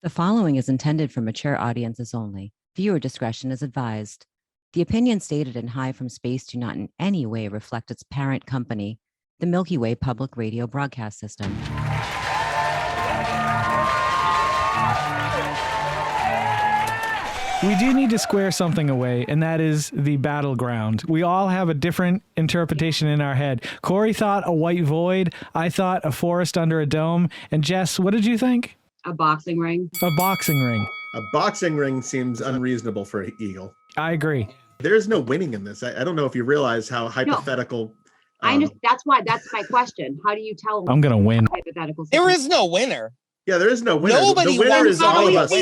The following is intended for mature audiences only. Viewer discretion is advised. The opinions stated in High from Space do not in any way reflect its parent company, the Milky Way Public Radio Broadcast System. We do need to square something away, and that is the battleground. We all have a different interpretation in our head. Corey thought a white void. I thought a forest under a dome. And Jess, what did you think? A boxing ring. A boxing ring. A boxing ring seems unreasonable for an eagle. I agree. There's no winning in this. I don't know if you realize how hypothetical. I understand. That's my question. How do you tell? I'm going to win. Hypothetical. There is no winner. Yeah, there is no winner. Nobody the winner is all of us.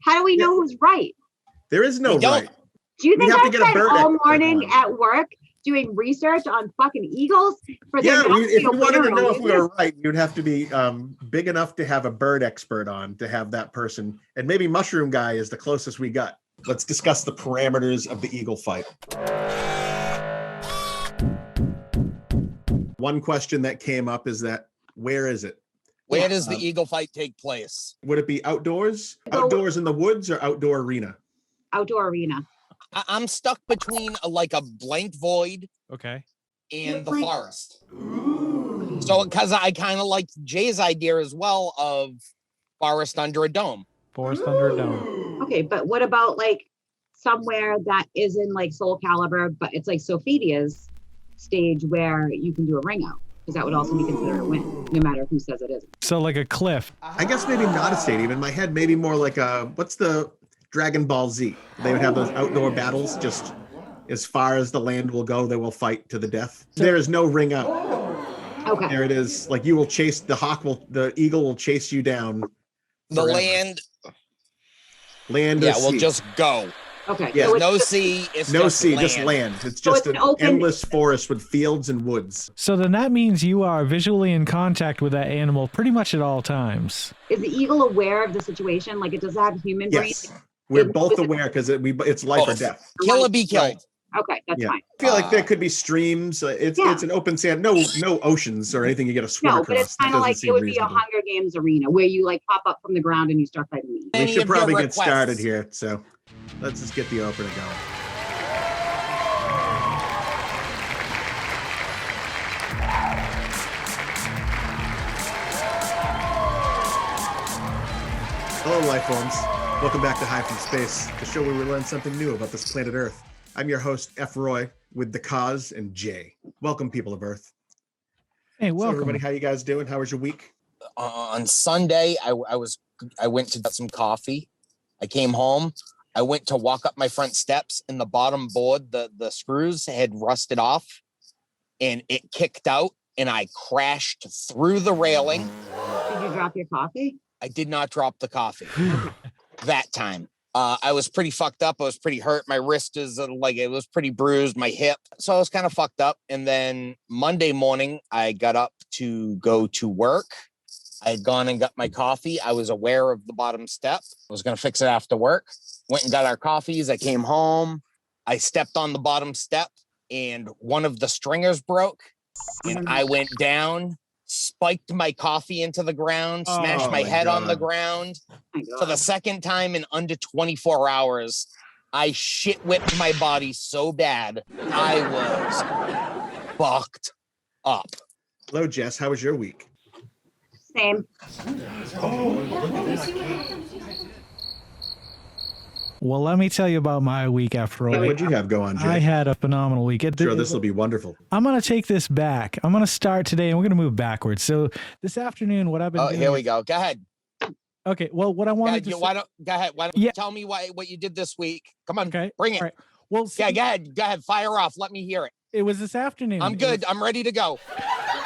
How do we know who's right? There is no right. Do you think I spent all morning on. at work doing research on fucking eagles? If you wanted to know if we were right, you'd have to be big enough to have a bird expert on to have that person. And maybe Mushroom Guy is the closest we got. Let's discuss the parameters of the eagle fight. One question that came up is that, where is it? Where does the eagle fight take place? Would it be outdoors? Outdoors in the woods or outdoor arena? Outdoor arena. I'm stuck between a blank void Okay. and the forest. So, because I kind of like Jay's idea as well of forest under a dome. Forest under a dome. Okay, but what about somewhere that isn't Soul Calibur, but it's like Sophia's stage where you can do a ring out? Because that would also be considered a win, no matter who says it isn't. So like a cliff. I guess maybe not a stadium. In my head, maybe more like what's the Dragon Ball Z? They would have those outdoor battles, just as far as the land will go, they will fight to the death. There is no ring out. Okay. There it is. You will chase, the eagle will chase you down. The forever. Land or sea. We'll just go. Okay. Yeah. So No sea. It's no just sea, land. just land. It's just it's an open, endless forest with fields and woods. So then that means you are visually in contact with that animal pretty much at all times. is the eagle aware of the situation? It does have human brain? Yes. We're both aware because it's life or death. Kill or be killed. Okay, that's fine. I feel like there could be streams. It's an open sand, no oceans or anything you get to swim across. But it's kind of it would be a Hunger Games arena where you pop up from the ground and you start fighting me. We should probably get started here. So let's just get the opener going. Hello, life forms. Welcome back to High from Space, the show where we learn something new about this planet Earth. I'm your host, F. Roy, with the Cause and Jay. Welcome, people of Earth. Hey, welcome. So everybody, how you guys doing? How was your week? On Sunday, I went to get some coffee. I came home. I went to walk up my front steps, and the bottom board, the screws had rusted off, and it kicked out, and I crashed through the railing. Did you drop your coffee? I did not drop the coffee that time. I was pretty fucked up. I was pretty hurt. My wrist is it was pretty bruised, my hip. So I was kind of fucked up. And then Monday morning, I got up to go to work. I had gone and got my coffee. I was aware of the bottom step. I was going to fix it after work. Went and got our coffees. I came home. I stepped on the bottom step and one of the stringers broke. And I went down, spiked my coffee into the ground, smashed my head on the ground. For the second time in under 24 hours, I shit whipped my body so bad, I was fucked up. Hello, Jess. How was your week? Same. Well, let me tell you about my week after all. What'd you have go on, Jay? I had a phenomenal week. Sure, this will be wonderful. I'm going to take this back. I'm going to start today, and we're going to move backwards. So this afternoon, what I've been doing... Here we go. Go ahead. Okay, well, what I wanted to... Go ahead. Why don't you tell me what you did this week? Come on, bring it. All right. Well, go ahead. Fire off. Let me hear it. It was this afternoon. I'm good. I'm ready to go.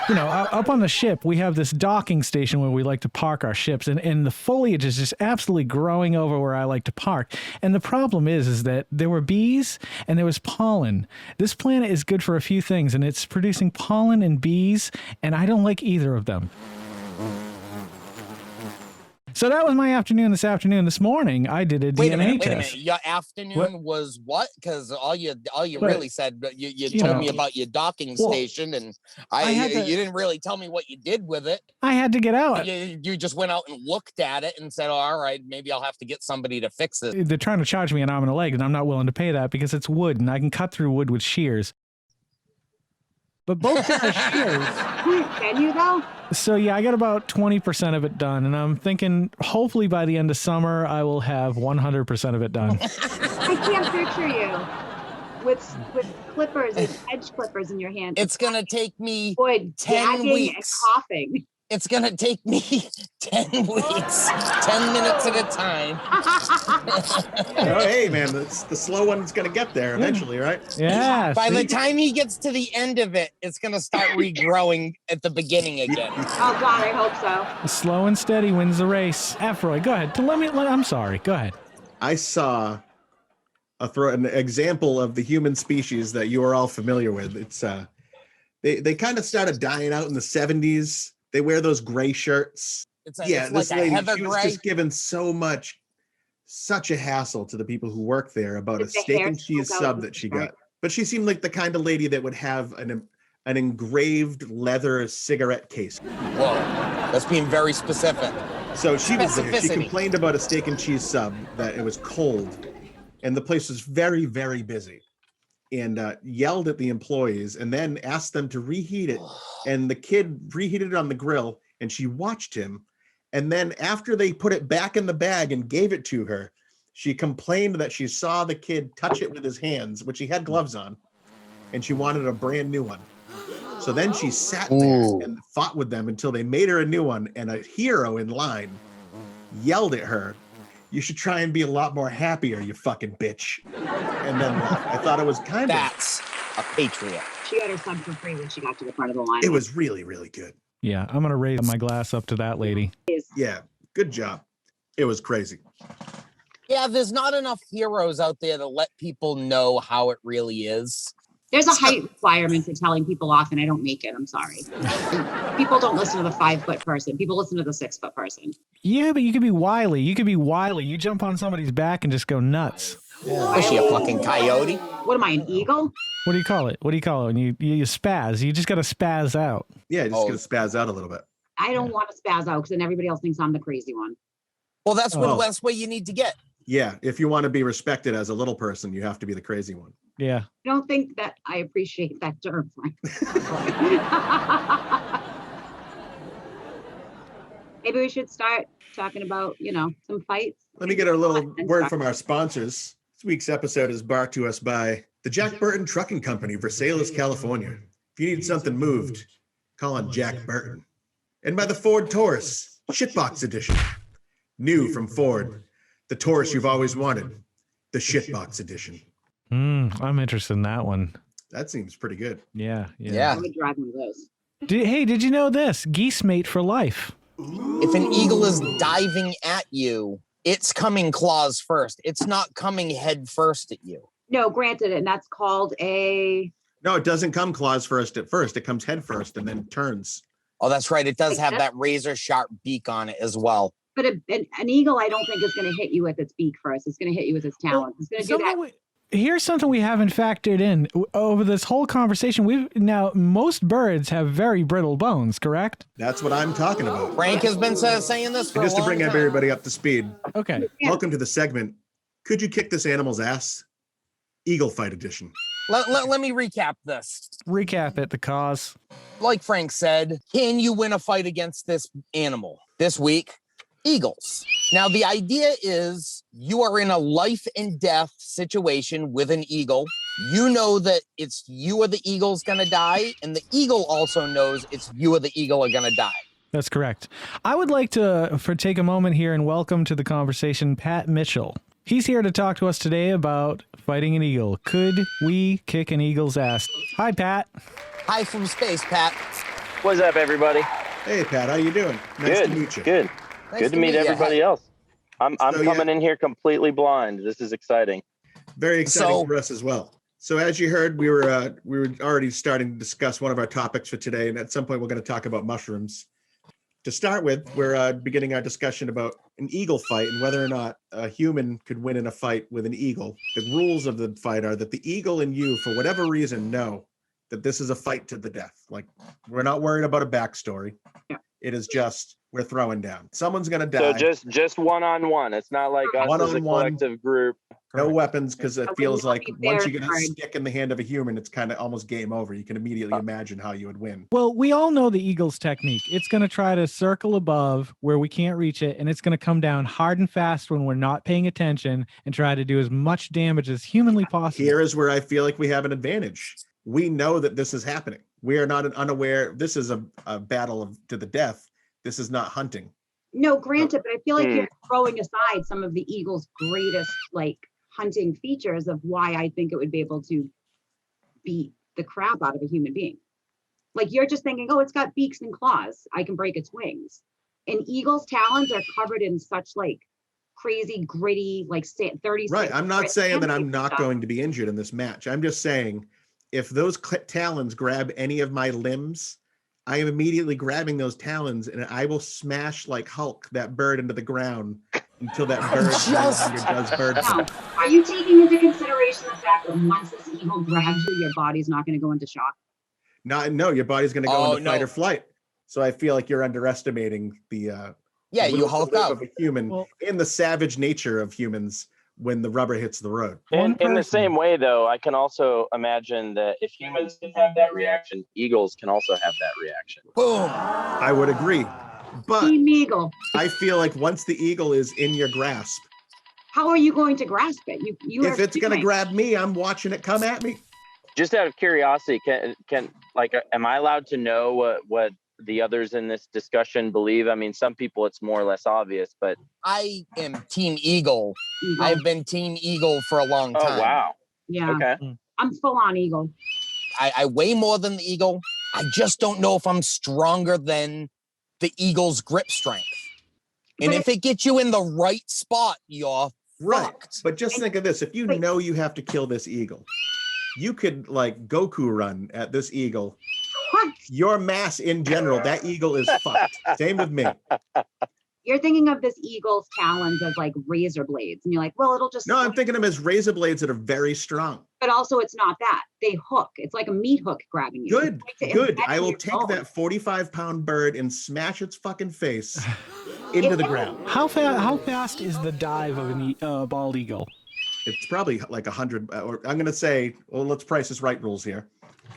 Up on the ship, we have this docking station where we like to park our ships, and the foliage is just absolutely growing over where I like to park. And the problem is that there were bees and there was pollen. This planet is good for a few things, and it's producing pollen and bees, and I don't like either of them. So that was my afternoon this afternoon. This morning, I did a DNA test. Wait a minute. Your afternoon was what? Because all you really said, you told me about your docking station, and you didn't really tell me what you did with it. I had to get out. You just went out and looked at it and said, oh, all right, maybe I'll have to get somebody to fix it. They're trying to charge me an arm and a leg, and I'm not willing to pay that because it's wood, and I can cut through wood with shears. But both set of shears. Can you though? So yeah, I got about 20% of it done, and I'm thinking hopefully by the end of summer I will have 100% of it done. I can't picture you with clippers and edge clippers in your hand. It's gonna take me wood 10 weeks. And coughing. It's gonna take me 10 weeks, 10 minutes at a time. Oh, hey, man, the slow one's gonna get there eventually, right? Yeah. By the time he gets to the end of it, it's gonna start regrowing at the beginning again. Oh God, I hope so. Slow and steady wins the race. Afroy, go ahead. I'm sorry. Go ahead. I saw an example of the human species that you are all familiar with. It's they kind of started dying out in the 70s. They wear those gray shirts. It's this like lady, a she was just given such a hassle to the people who work there about a steak and cheese sub that she got. But she seemed like the kind of lady that would have an engraved leather cigarette case. Whoa, that's being very specific. So she was there. She complained about a steak and cheese sub, that it was cold, and the place was very, very busy. And yelled at the employees and then asked them to reheat it. And the kid reheated it on the grill and she watched him. And then after they put it back in the bag and gave it to her, she complained that she saw the kid touch it with his hands, which he had gloves on, and she wanted a brand new one. So then she sat there and fought with them until they made her a new one. And a hero in line yelled at her, "You should try and be a lot more happier, you fucking bitch." And then I thought it was That's a patriot. She got her sub for free when she got to the front of the line. It was really, really good. Yeah, I'm going to raise my glass up to that lady. Yeah, good job. It was crazy. Yeah, there's not enough heroes out there to let people know how it really is. There's a height requirement for telling people off, and I don't make it. I'm sorry. People don't listen to the 5-foot person. People listen to the 6-foot person. Yeah, but you could be wily. You jump on somebody's back and just go nuts. Yeah. Is she a fucking coyote? What am I, an eagle? What do you call it? When you spaz? You just got to spaz out. Yeah, just going to spaz out a little bit. I don't want to spaz out because then everybody else thinks I'm the crazy one. Well, that's what you need to get. Yeah, if you want to be respected as a little person, you have to be the crazy one. Yeah. I don't think that I appreciate that term, Frank. Maybe we should start talking about, some fights. Let me get a little word from our sponsors. This week's episode is brought to us by the Jack Burton Trucking Company, Versailles, California. If you need something moved, call on Jack Burton. And by the Ford Taurus, Shitbox Edition. New from Ford, the Taurus you've always wanted, the Shitbox Edition. I'm interested in that one. That seems pretty good. Yeah. I would drive one of those. Did you know this? Geese mate for life. If an eagle is diving at you, it's coming claws first. It's not coming head first at you. No, granted, and that's called a... No, it doesn't come claws first at first. It comes head first and then turns. Oh, that's right. It does have that razor sharp beak on it as well. But an eagle, I don't think is going to hit you with its beak first. It's going to hit you with its talons. It's going to do that. Here's something we haven't factored in over this whole conversation. Most birds have very brittle bones, correct? That's what I'm talking about. Frank has been saying this for just to bring everybody up to speed. Okay. Yeah. Welcome to the segment. Could you kick this animal's ass? Eagle Fight Edition. Let me recap this. Recap it, the cause. Like Frank said, can you win a fight against this animal? This week, eagles. Now, the idea is you are in a life and death situation with an eagle. You know that it's you or the eagle's going to die, and the eagle also knows it's you or the eagle are going to die. That's correct. I would like to take a moment here and welcome to the conversation Pat Mitchell. He's here to talk to us today about fighting an eagle. Could we kick an eagle's ass? Hi, Pat. Hi from space, Pat. What's up, everybody? Hey, Pat, how you doing? Nice to meet you. Good. Nice Good to meet everybody else. I'm coming in here completely blind. This is exciting. Very exciting for us as well. So as you heard, we were already starting to discuss one of our topics for today, and at some point we're going to talk about mushrooms. To start with, we're beginning our discussion about an eagle fight and whether or not a human could win in a fight with an eagle. The rules of the fight are that the eagle and you, for whatever reason, know that this is a fight to the death. Like, we're not worried about a backstory. Yeah. It is just, we're throwing down. Someone's going to So die. just one-on-one. It's not like us as a One-on-one. collective group. No Correct. weapons, because it Okay, feels well, like if once you they're get a hard- stick in the hand of a human, it's kind of almost game over. You can immediately imagine how you would win. Well, we all know the eagle's technique. It's going to try to circle above where we can't reach it, and it's going to come down hard and fast when we're not paying attention and try to do as much damage as humanly possible. Here is where I feel like we have an advantage. We know that this is happening. We are not unaware. This is a battle to the death. This is not hunting. No, granted, but I feel like Hmm. you're throwing aside some of the eagle's greatest like hunting features of why I think it would be able to beat the crap out of a human being. Like you're just thinking, oh, it's got beaks and claws. I can break its wings. And eagle's talons are covered in such like crazy gritty, like 30. Right. I'm not saying that I'm not stuff. going to be injured in this match. I'm just saying if those talons grab any of my limbs, I am immediately grabbing those talons and I will smash like Hulk that bird into the ground until that bird no longer does bird Now, stuff. are you taking into consideration the fact that once this eagle grabs you, your body's not going to go into shock? No, your body's going to go into fight or flight. So I feel like you're underestimating the Yeah, the you will to hulk live out. of a human Well- and the savage nature of humans when the rubber hits the road. One In the person. same way, though, I can also imagine that if humans can have that reaction, eagles can also have that reaction. Boom. I would agree. But Team eagle. I feel like once the eagle is in your grasp, How are you going to grasp it? You if are it's going to steering. grab me, I'm watching it come at me. Just out of curiosity, can like, am I allowed to know what the others in this discussion believe? I mean, some people it's more or less obvious, but I am Team Eagle. Eagle. I've been Team Eagle for a long time. oh wow, Yeah, okay. I'm full on eagle. I weigh more than the eagle. I just don't know if I'm stronger than the eagle's grip strength. And But if it gets you in the right spot, you're Right. fucked. But just think of this. If you Wait. know you have to kill this eagle, you could like Goku run at this eagle. What? Your mass in general, that eagle is fucked. Same with me. You're thinking of this eagle's talons as like razor blades, and you're like, well, it'll just. No, I'm thinking of them as razor blades that are very strong. But also, it's not that. They hook. It's like a meat hook grabbing you. Good, It's like to good. embed I in will your take bone. that 45-pound bird and smash its fucking face into the ground. How fast is the dive of a bald eagle? It's probably like 100, or I'm going to say, well, let's price this right rules here.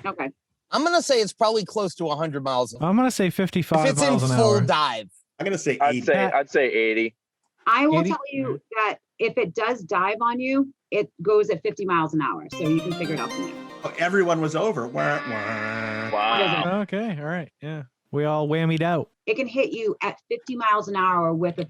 Okay. I'm going to say it's probably close to 100 miles. I'm going to say 55 If it's in miles an full hour. dive. I'm going to say 80. I'd say 80. I will 80? tell you that if it does dive on you, it goes at 50 miles an hour. So you can figure it out from there. Oh, everyone was over. Wah, wah. Wow. Okay, all right, yeah. We all whammied out. It can hit you at 50 miles an hour with a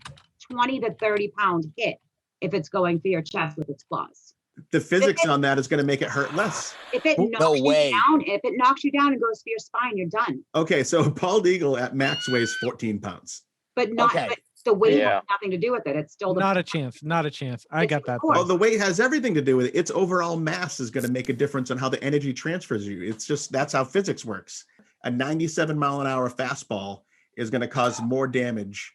20 to 30 pound hit if it's going for your chest with its claws. The physics on that is going to make it hurt less. If it No knocks you way. down, if it knocks you down and goes for your spine, you're done. Okay, so a bald eagle at max weighs 14 pounds. But not Okay. but the weight Yeah. has nothing to do with it. It's still the Not a chance. Not a chance. I It's got that. force. Well, the weight has everything to do with it. Its overall mass is going to make a difference on how the energy transfers you. It's just, that's how physics works. A 97-mile-an-hour fastball is going to cause more damage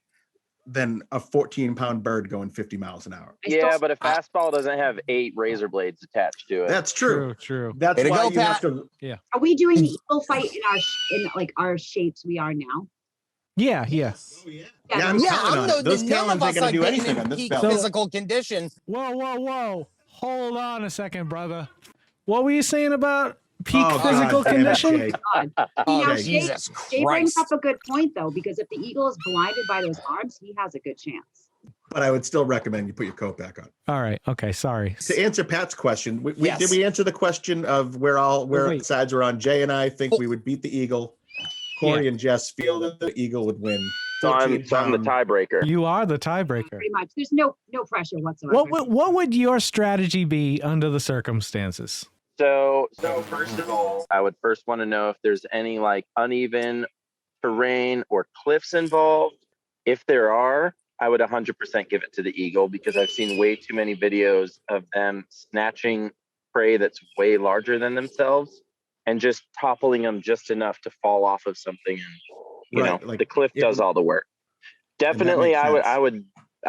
than a 14-pound bird going 50 miles an hour. I still- Yeah, but a fastball doesn't have 8 razor blades attached to it. That's true. True. That's Way to why go, you have Pat. to. Are we doing the eagle fight in like our shapes we are now? Yeah. Yeah, Yeah, I'm Yeah, counting on no, it. Those none talons of ain't us going are to do getting anything in on this peak belt. physical condition. Whoa. Hold on a second, brother. What were you saying about peak Oh, God physical damn it, condition? Jay. God. Oh, Now, Okay. Jesus Jay brings Christ. up a good point though, because if the eagle is blinded by those arms, he has a good chance. But I would still recommend you put your coat back on. All right. Okay. Sorry. To answer Pat's question, Yes. did we answer the question of where wait. sides are on? Jay and I think we would beat the eagle. Corey and Jess feel that the eagle would win. So I'm 14 the pound. tiebreaker. You are the tiebreaker. Pretty much. There's no pressure whatsoever. What would your strategy be under the circumstances? So first of all, I would first want to know if there's any like uneven terrain or cliffs involved. If there are, I would 100% give it to the eagle because I've seen way too many videos of them snatching prey that's way larger than themselves and just toppling them just enough to fall off of something and you Right, know, like, the cliff it- does all the work. Definitely, makes sense. I would.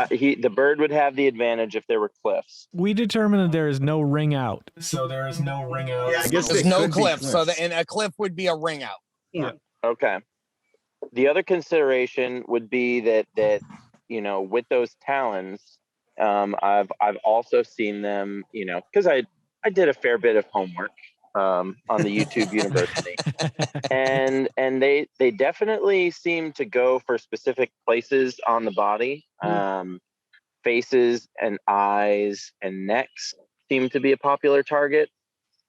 The bird would have the advantage if there were cliffs. We determined that there is no ring out. So there is no ring out. Yeah, I guess There's they no could be cliff, so cliffs. and a cliff would be a ring out. Yeah. Okay. The other consideration would be that you know, with those talons, I've also seen them, you know, because I did a fair bit of homework on the YouTube University, and they definitely seem to go for specific places on the body. Faces and eyes and necks seem to be a popular target.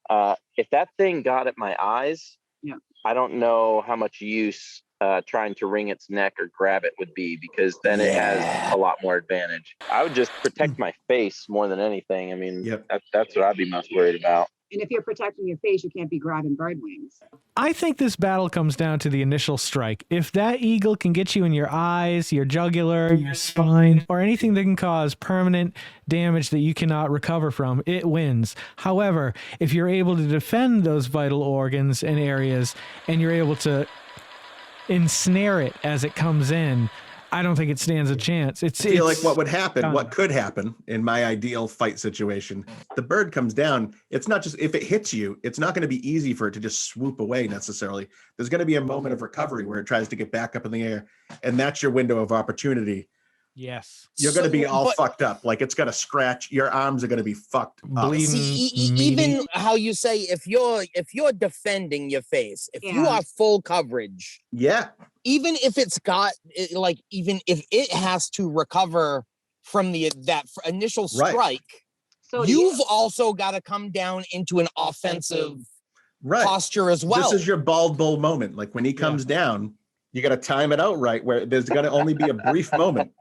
If that thing got at my eyes, Yeah. I don't know how much use trying to wring its neck or grab it would be, because then it has a lot more advantage. I would just protect my face more than anything. I mean, Yep. that's what I'd be most worried about. And if you're protecting your face, you can't be grabbing bird wings. I think this battle comes down to the initial strike. If that eagle can get you in your eyes, your jugular, your spine, or anything that can cause permanent damage that you cannot recover from, it wins. However, if you're able to defend those vital organs and areas, and you're able to ensnare it as it comes in, I don't think it stands a chance. I feel like what would happen, what could happen in my ideal fight situation, the bird comes down. It's not just, if it hits you, it's not going to be easy for it to just swoop away necessarily. There's going to be a moment of recovery where it tries to get back up in the air, and that's your window of opportunity. Yes. You're going to be all but- fucked up. Like, it's going to scratch. Your arms are going to be fucked up. Bleeding. See, meaty. even how you say if you're defending your face, if you Yeah. are full coverage, Yeah. even if it's got even if it has to recover from that initial Right. strike, So you've also got to come down into an offensive Right. posture as well. This is your bald bull moment. Like, when he comes down, you got to time it out right, where there's going to only be a brief moment.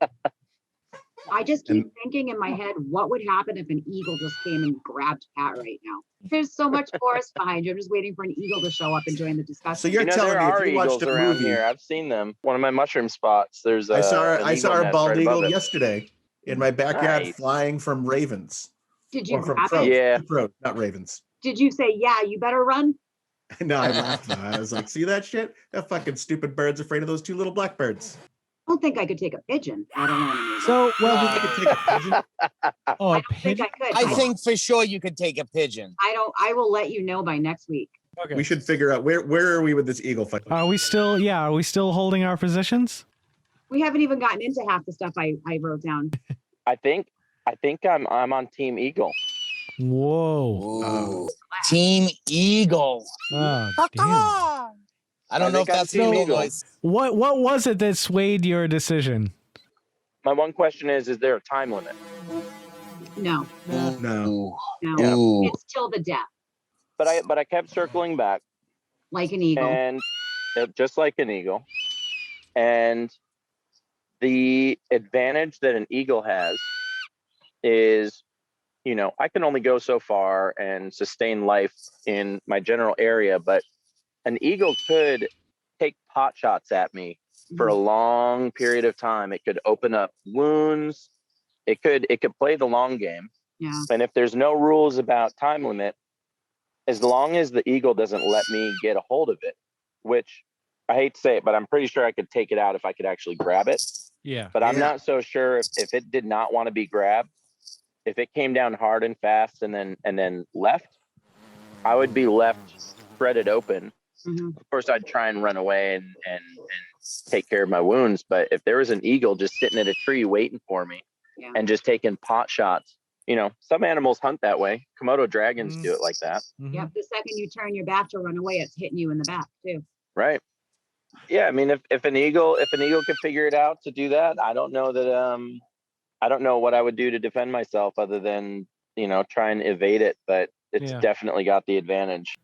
I just keep thinking in my head, what would happen if an eagle just came and grabbed Pat right now? There's so much forest behind you. I'm just waiting for an eagle to show up and join the discussion. So you're You know, telling there me, are if you watched eagles a around movie, here. I've seen them. One of my mushroom spots. There's I saw an I saw eagle a nest bald right above eagle it. yesterday in my backyard, Nice. flying from ravens. Did you Or from grab crows. it? Yeah. Crows, not ravens. Did you say, yeah, you better run? No, I laughed though. I was like, see that shit? That fucking stupid bird's afraid of those two little blackbirds. I don't think I could take a pigeon. I don't know. What I mean. So, well, I could take a pigeon. oh, I a don't think pigeon? I could. I think for sure you could take a pigeon. I will let you know by next week. Okay. We should figure out where are we with this eagle fight? Are we still holding our positions? We haven't even gotten into half the stuff I wrote down. I think I'm on Team Eagle. Whoa. Ooh. Team Eagle. Oh, damn. I don't know if think I'm that's Team Eagle Eagle. noise. What was it that swayed your decision? My one question is there a time limit? No, No. no. Yeah. Ooh. It's till the death, But I kept circling back, like an eagle. and just like an eagle. And the advantage that an eagle has is, you know, I can only go so far and sustain life in my general area, but an eagle could take pot shots at me for a long period of time. It could open up wounds. It could play the long game. Yeah. And if there's no rules about time limit, as long as the eagle doesn't let me get a hold of it, which I hate to say it, but I'm pretty sure I could take it out if I could actually grab it. Yeah. But I'm Yeah. not so sure if it did not want to be grabbed, if it came down hard and fast and then left, I would be left spreaded open. Mhm. Of course, I'd try and run away and take care of my wounds. But if there was an eagle just sitting at a tree waiting for me Yeah. and just taking pot shots, you know, some animals hunt that way. Komodo dragons do it like that. Mhm. Yep. The second you turn your back to run away, it's hitting you in the back too. Right. Yeah. I mean, if an eagle could figure it out to do that, I don't know that, I don't know what I would do to defend myself other than, you know, try and evade it, but it's Yeah. definitely got the advantage.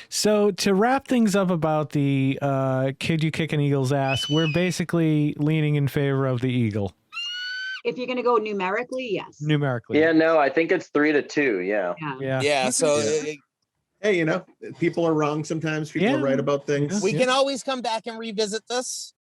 So to wrap things up about the could you kick an eagle's ass, we're basically leaning in favor of the eagle. If you're gonna go numerically, yes. Numerically. Yeah, no, I think it's 3-2. Yeah. Yeah. Yeah. Yeah, so Yeah. Hey, you know, people are wrong sometimes. People Yeah. are right about things. we can always come back and revisit this.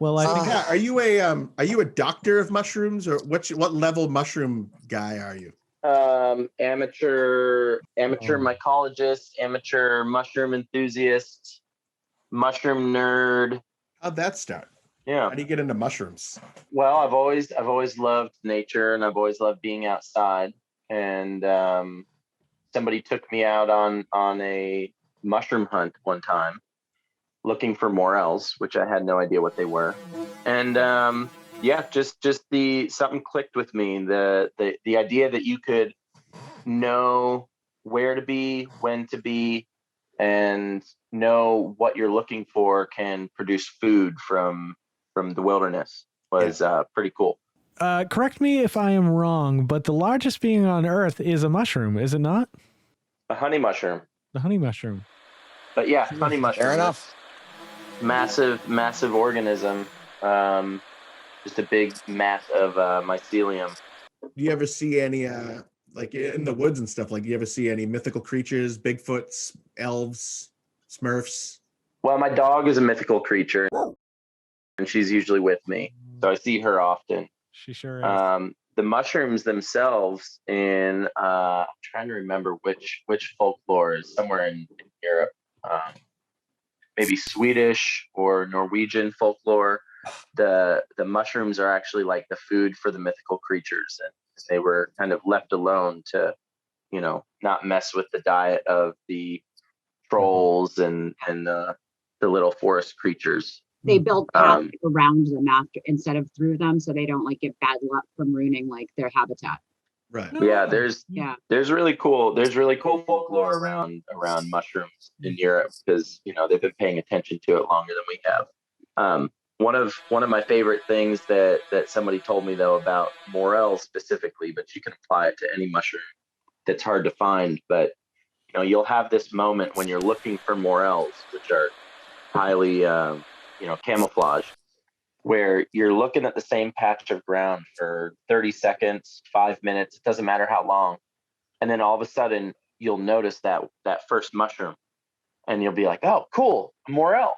Well, I think Yeah, are you a doctor of mushrooms, or what level mushroom guy are you? Amateur mycologist, amateur mushroom enthusiast, mushroom nerd. How'd that start? Yeah. How do you get into mushrooms? Well, I've always loved nature, and I've always loved being outside. And somebody took me out on a mushroom hunt one time, looking for morels, which I had no idea what they were. And just something clicked with me. The idea that you could know where to be, when to be, and know what you're looking for can produce food from the wilderness was pretty cool. Correct me if I am wrong, but the largest being on Earth is a mushroom, is it not? A honey mushroom. The honey mushroom. But yeah, honey mushroom. Fair enough. Massive organism. Just a big mass of mycelium. Do you ever see any like in the woods and stuff? Like, do you ever see any mythical creatures, Bigfoots, elves, Smurfs? Well, my dog is a mythical creature, and she's usually with me, so I see her often. She sure is. The mushrooms themselves, I'm trying to remember which folklore is somewhere in Europe, maybe Swedish or Norwegian folklore. The mushrooms are actually like the food for the mythical creatures, and they were kind of left alone to, not mess with the diet of the trolls and the little forest creatures. They build paths around them after instead of through them, so they don't like get bad luck from ruining like their habitat. Right. Yeah, there's really cool folklore around mushrooms in Europe, because they've been paying attention to it longer than we have. One of my favorite things that somebody told me though about morels specifically, but you can apply it to any mushroom that's hard to find. But you'll have this moment when you're looking for morels, which are highly camouflage, where you're looking at the same patch of ground for 30 seconds, 5 minutes, it doesn't matter how long. And then all of a sudden you'll notice that first mushroom, and you'll be like, oh, cool, a morel.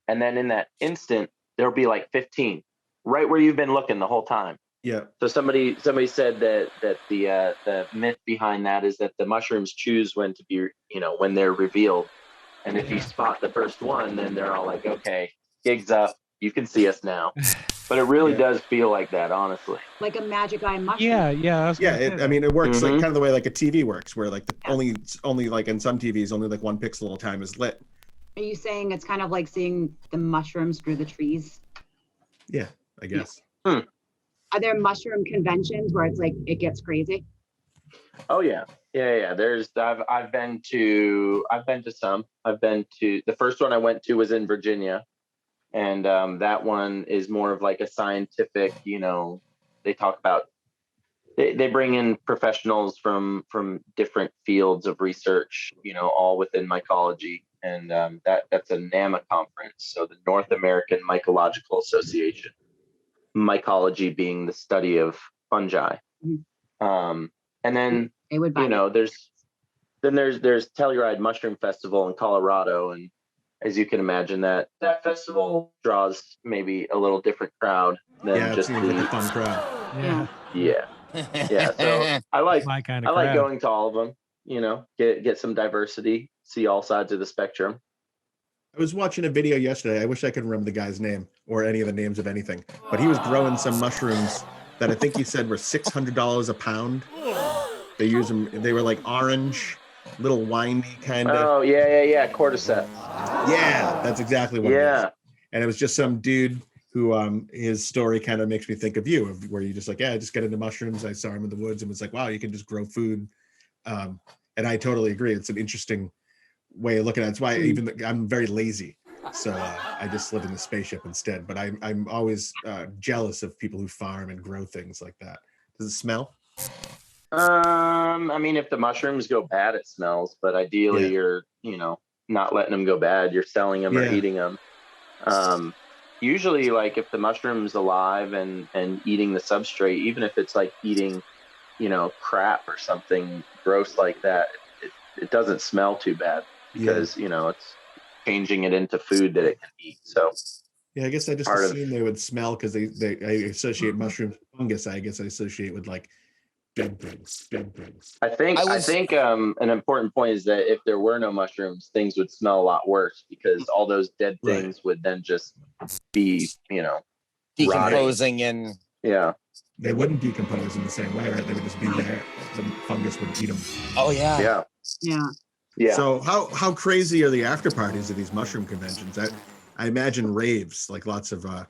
And then in that instant, there'll be like 15 right where you've been looking the whole time. Yeah. So somebody said that the myth behind that is that the mushrooms choose when to be, when they're revealed. And if you spot the first one, then they're all like, okay, gig's up, you can see us now. But it really does feel like that, honestly. Like a magic eye mushroom. Yeah. It works like kind of the way like a TV works, where like only like in some TVs, only like one pixel at a time is lit. Are you saying it's kind of like seeing the mushrooms through the trees? Yeah, I guess. Are there mushroom conventions where it's like it gets crazy? Oh yeah. There's I've been to some. I've been to the first one I went to was in Virginia, and that one is more of like a scientific. They talk about they bring in professionals from different fields of research. All within mycology, and that's a NAMA conference, so the North American Mycological Association. Mycology being the study of fungi. And then They would buy there's Telluride Mushroom Festival in Colorado, and as you can imagine, that festival draws maybe a little different crowd than just like a fun crowd. Yeah. So I like going to all of them. Get some diversity, see all sides of the spectrum. I was watching a video yesterday. I wish I could remember the guy's name or any of the names of anything, but he was growing some mushrooms that I think he said were $600 a pound. They use them. They were like orange, little windy kind of. Oh yeah. Cordyceps. Yeah, that's exactly what it is. And it was just some dude who his story kind of makes me think of you, where you just like, I just get into mushrooms. I saw him in the woods and was like, wow, you can just grow food. And I totally agree. It's an interesting way of looking at it. That's why I'm very lazy. So I just live in the spaceship instead. But I'm always jealous of people who farm and grow things like that. Does it smell? If the mushrooms go bad, it smells. But ideally, you're not letting them go bad. You're selling them or eating them. Usually, like if the mushroom's alive and eating the substrate, even if it's like eating, crap or something gross like that, it doesn't smell too bad because it's changing it into food that it can eat. So I guess I just assumed they would smell because I associate mushrooms with fungus. I guess I associate with like Dead things. Dead things. I think an important point is that if there were no mushrooms, things would smell a lot worse because all those dead Right. things would then just be, Decomposing and yeah. They wouldn't decompose in the same way, right? They would just be there. The fungus would eat them. oh yeah. Yeah. Yeah. Yeah. So how crazy are the after parties at these mushroom conventions? I imagine raves, like lots of like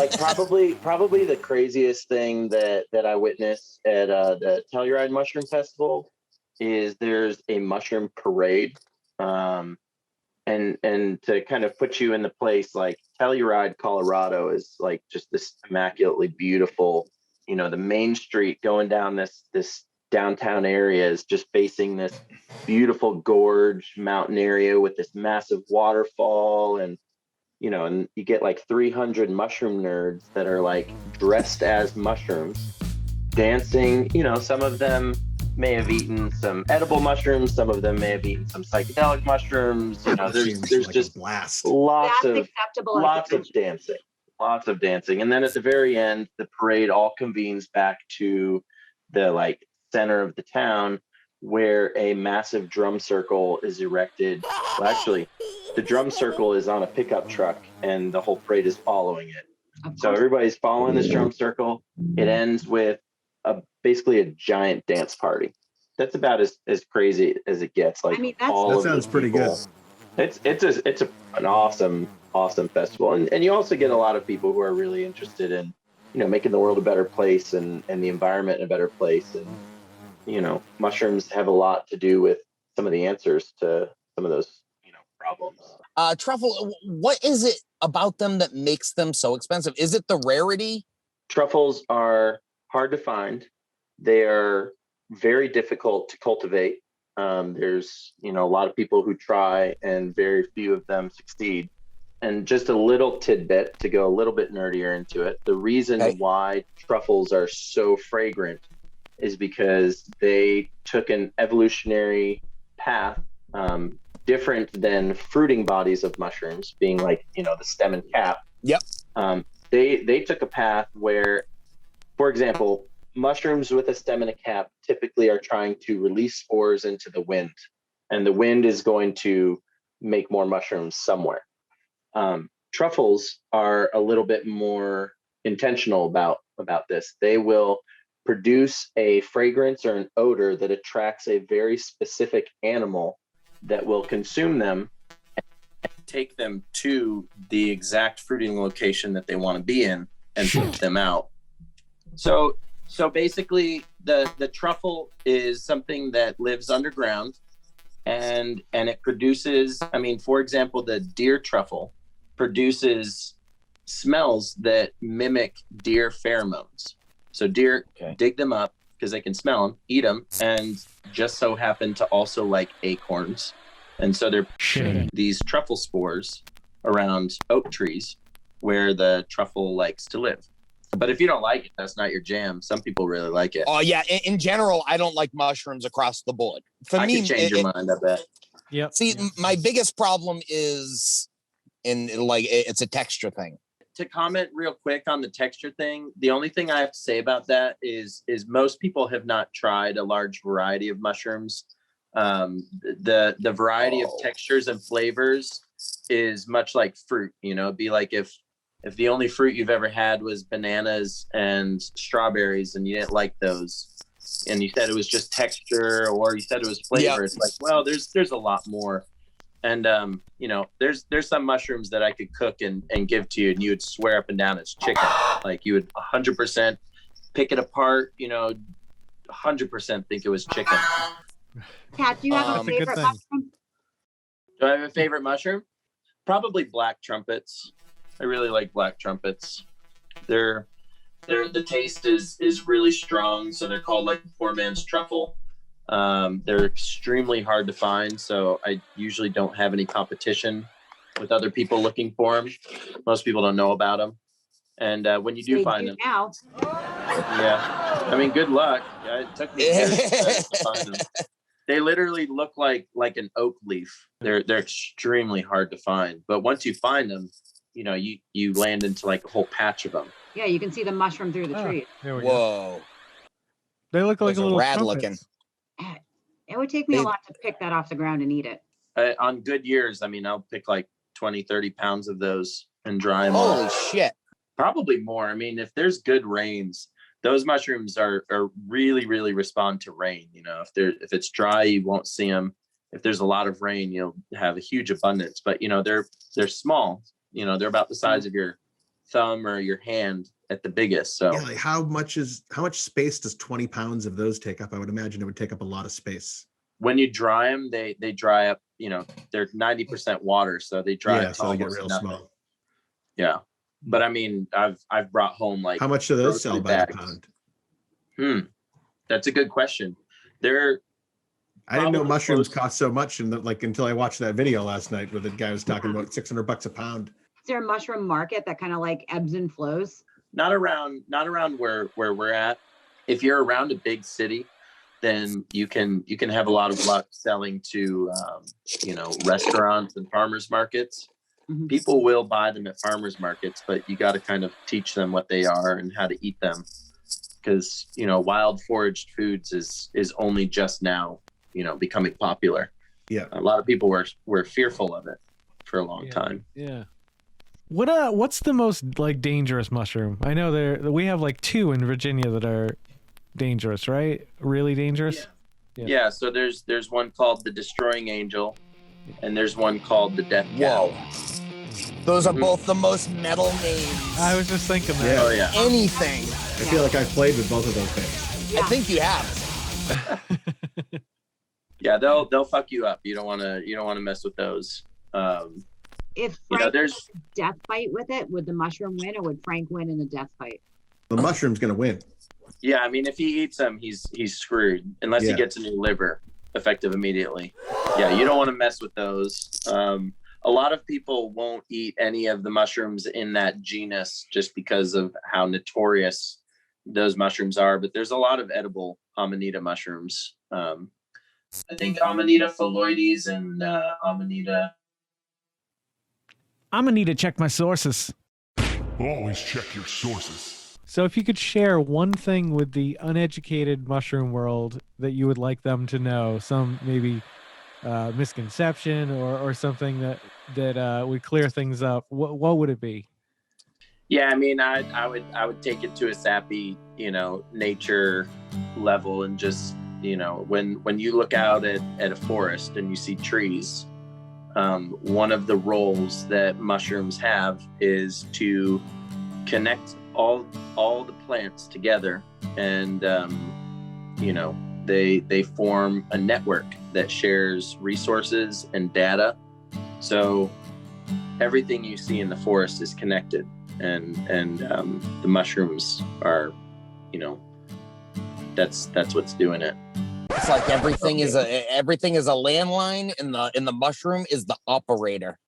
probably the craziest thing that I witnessed at the Telluride Mushroom Festival is there's a mushroom parade. And to kind of put you in the place, like Telluride, Colorado is like just this immaculately beautiful, the main street going down this downtown area is just facing this beautiful gorge mountain area with this massive waterfall, and and you get like 300 mushroom nerds that are like dressed as mushrooms dancing. Some of them may have eaten some edible mushrooms, some of them may have eaten some psychedelic mushrooms. There's like just a blast. That's acceptable. lots of dancing. And then at the very end, the parade all convenes back to the like center of the town, where a massive drum circle is erected. Well, actually, the drum circle is on a pickup truck and the whole parade is following it. So everybody's following this drum circle. It ends with basically a giant dance party. That's about as crazy as it gets. Like, that sounds pretty good. It's an awesome festival. And you also get a lot of people who are really interested in, making the world a better place and the environment a better place. And, mushrooms have a lot to do with some of the answers to some of those, problems. Truffle, what is it about them that makes them so expensive? Is it the rarity? Truffles are hard to find. They are very difficult to cultivate. There's, a lot of people who try and very few of them succeed. And just a little tidbit to go a little bit nerdier into it. The reason why truffles are so fragrant is because they took an evolutionary path, different than fruiting bodies of mushrooms, being like, the stem and cap. Yep. They took a path where, for example, mushrooms with a stem and a cap typically are trying to release spores into the wind, and the wind is going to make more mushrooms somewhere. Truffles are a little bit more intentional about this. They will produce a fragrance or an odor that attracts a very specific animal that will consume them and take them to the exact fruiting location that they want to be in and put them out. So basically the truffle is something that lives underground and it produces, for example, the deer truffle produces smells that mimic deer pheromones. So deer dig them up because they can smell them, eat them, and just so happen to also like acorns. And so they're putting these truffle spores around oak trees where the truffle likes to live. But if you don't like it, that's not your jam. Some people really like it. Oh yeah. In general, I don't like mushrooms across the board. For I me, can change your mind, I bet. Yep. See, my biggest problem is it's a texture thing. To comment real quick on the texture thing, the only thing I have to say about that is most people have not tried a large variety of mushrooms. The variety of textures and flavors is much like fruit. It'd be like if the only fruit you've ever had was bananas and strawberries and you didn't like those, and you said it was just texture, or you said it was flavor. It's like, well, there's a lot more. And there's some mushrooms that I could cook and give to you and you would swear up and down it's chicken. Like you would 100% pick it apart, 100% think it was chicken. Kat, do you have a favorite mushroom? Do I have a favorite mushroom? Probably black trumpets. I really like black trumpets. The taste is really strong, so they're called like poor man's truffle. They're extremely hard to find, so I usually don't have any competition with other people looking for them. Most people don't know about them, and when you do find them, now, good luck. Yeah, it took me years to find them. They literally look like an oak leaf. They're extremely hard to find, but once you find them, you land into like a whole patch of them. Yeah, you can see the mushroom through the tree. There we Whoa. They look like Those are little rad trumpets. looking. It would take me a They- lot to pick that off the ground and eat it. On good years, I mean, I'll pick like 20, 30 pounds of those and dry them Holy off. shit. Probably more. I mean, if there's good rains, those mushrooms are really, really respond to rain. You know, if it's dry, you won't see them. If there's a lot of rain, you'll have a huge abundance. But you know, they're small. You know, they're about the size of your thumb or your hand at the biggest. So Yeah, like how much space does 20 pounds of those take up? I would imagine it would take up a lot of space. when you dry them, they dry up. You know, they're 90% water, so they dry Yeah, up to so they get almost real nothing. small. Yeah, but I mean, I've brought home like How much do those grocery sell by the bags. pound? That's a good question. They're I didn't know Probably mushrooms close. cost so much, and like until I watched that video last night where the guy was talking about $600 a pound. Is there a mushroom market that kind of like ebbs and flows? not around where we're at. If you're around a big city, then you can have a lot of luck selling to restaurants and farmers markets. Mhm. People will buy them at farmers markets, but you got to kind of teach them what they are and how to eat them, because wild foraged foods is only just now becoming popular. Yeah. A lot of people were fearful of it for a long time. Yeah. What's the most like dangerous mushroom? I know we have like 2 in Virginia that are dangerous, right? Really dangerous? Yeah. Yeah, so there's one called the Destroying Angel, and there's one called the Death Cow. Whoa. Those are both the most metal names. I was just thinking that. Yeah. Oh yeah. Anything. I feel like I've played with both of those things. I think you have. Yeah, they'll fuck you up. You don't want to mess with those. If You know, Frank there's had a death fight with it, would the mushroom win or would Frank win in the death fight? The mushroom's gonna win. yeah, I mean, if he eats them, he's screwed unless Yeah. he gets a new liver effective immediately. Yeah, you don't want to mess with those. A lot of people won't eat any of the mushrooms in that genus just because of how notorious those mushrooms are. But there's a lot of edible Amanita mushrooms. I think Amanita phalloides and Amanita. I'm gonna need to check my sources. Always check your sources. So if you could share one thing with the uneducated mushroom world that you would like them to know, some maybe misconception or something that would clear things up, what would it be? Yeah, I mean, I would take it to a sappy, nature level, and just, when you look out at a forest and you see trees, one of the roles that mushrooms have is to connect all the plants together, and they form a network that shares resources and data. So everything you see in the forest is connected, and the mushrooms are, that's what's doing it. It's like everything is a landline, and the mushroom is the operator.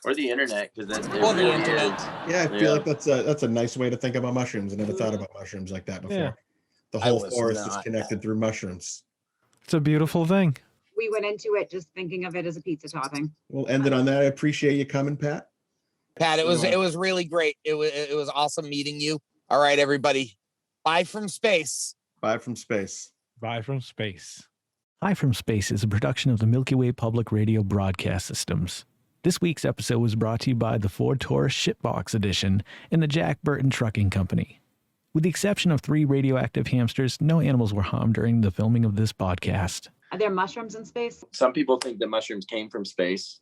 Or the internet, because Or the internet. Yeah, I feel like that's a nice way to think about mushrooms. I never thought about mushrooms like that before. Yeah. The I whole was forest is not. connected through mushrooms. It's a beautiful thing. We went into it just thinking of it as a pizza topping. We'll end it on that. I appreciate you coming, Pat. Pat, it was Sure. really great. It was awesome meeting you. All right, everybody. Bye from space. Bye from space. Bye from space. Hi from Space is a production of the Milky Way Public Radio Broadcast Systems. This week's episode was brought to you by the Ford Taurus Shipbox Edition and the Jack Burton Trucking Company. With the exception of 3 radioactive hamsters, no animals were harmed during the filming of this podcast. Are there mushrooms in space? Some people think that mushrooms came from space.